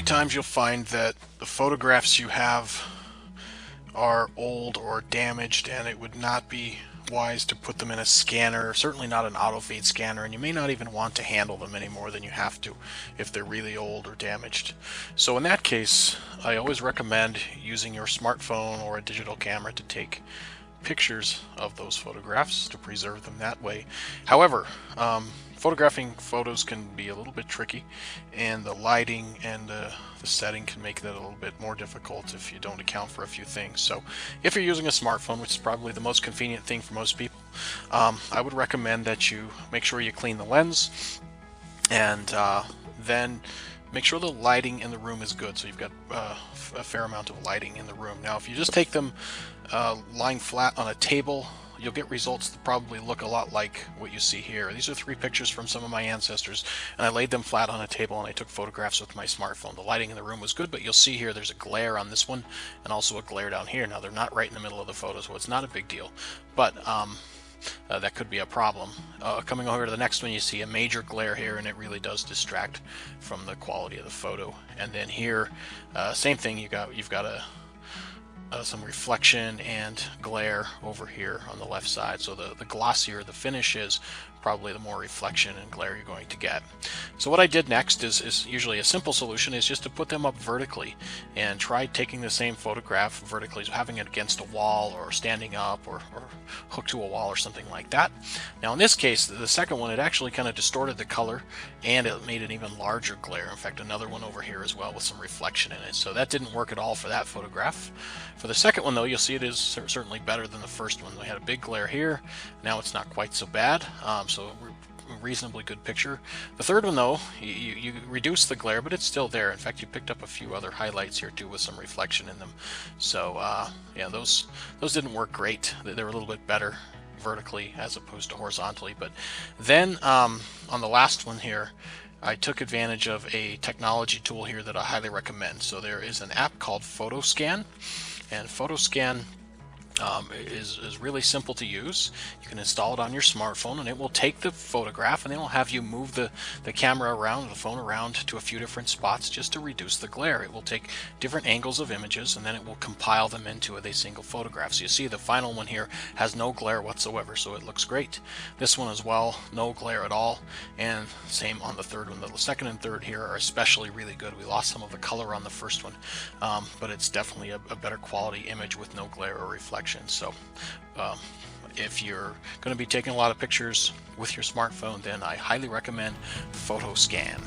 times you'll find that the photographs you have are old or damaged, and it would not be wise to put them in a scanner, certainly not an auto fade scanner, and you may not even want to handle them any more than you have to if they're really old or damaged. So in that case, I always recommend using your smartphone or a digital camera to take pictures of those photographs to preserve them that way. However, photographing photos can be a little bit tricky, and the lighting and the setting can make that a little bit more difficult if you don't account for a few things. So if you're using a smartphone, which is probably the most convenient thing for most people, I would recommend that you make sure you clean the lens, and then make sure the lighting in the room is good, so you've got a fair amount of lighting in the room. Now if you just take them lying flat on a table, you'll get results that probably look a lot like what you see here. These are 3 pictures from some of my ancestors, and I laid them flat on a table and I took photographs with my smartphone. The lighting in the room was good, but you'll see here there's a glare on this one and also a glare down here. Now they're not right in the middle of the photo, so it's not a big deal, but that could be a problem. Coming over to the next one, you see a major glare here, and it really does distract from the quality of the photo. And then here, same thing, you've got some reflection and glare over here on the left side. So the glossier the finish is, probably the more reflection and glare you're going to get. So what I did next is usually a simple solution, is just to put them up vertically and try taking the same photograph vertically, so having it against a wall or standing up or hooked to a wall or something like that. Now in this case, the second one, it actually kind of distorted the color and it made an even larger glare. In fact, another one over here as well with some reflection in it. So that didn't work at all for that photograph. For the second one though, you'll see it is certainly better than the first one. We had a big glare here. Now it's not quite so bad. So a reasonably good picture. The third one though, you reduce the glare, but it's still there. In fact, you picked up a few other highlights here too with some reflection in them. So yeah, those didn't work great. They were a little bit better vertically as opposed to horizontally. But then on the last one here, I took advantage of a technology tool here that I highly recommend. So there is an app called PhotoScan, and PhotoScan is really simple to use. You can install it on your smartphone, and it will take the photograph and it will have you move the camera around, the phone around to a few different spots just to reduce the glare. It will take different angles of images and then it will compile them into a single photograph. So you see the final one here has no glare whatsoever, so it looks great. This one as well, no glare at all, and same on the third one. The second and third here are especially really good. We lost some of the color on the first one, but it's definitely a better quality image with no glare or reflection. So if you're going to be taking a lot of pictures with your smartphone, then I highly recommend PhotoScan.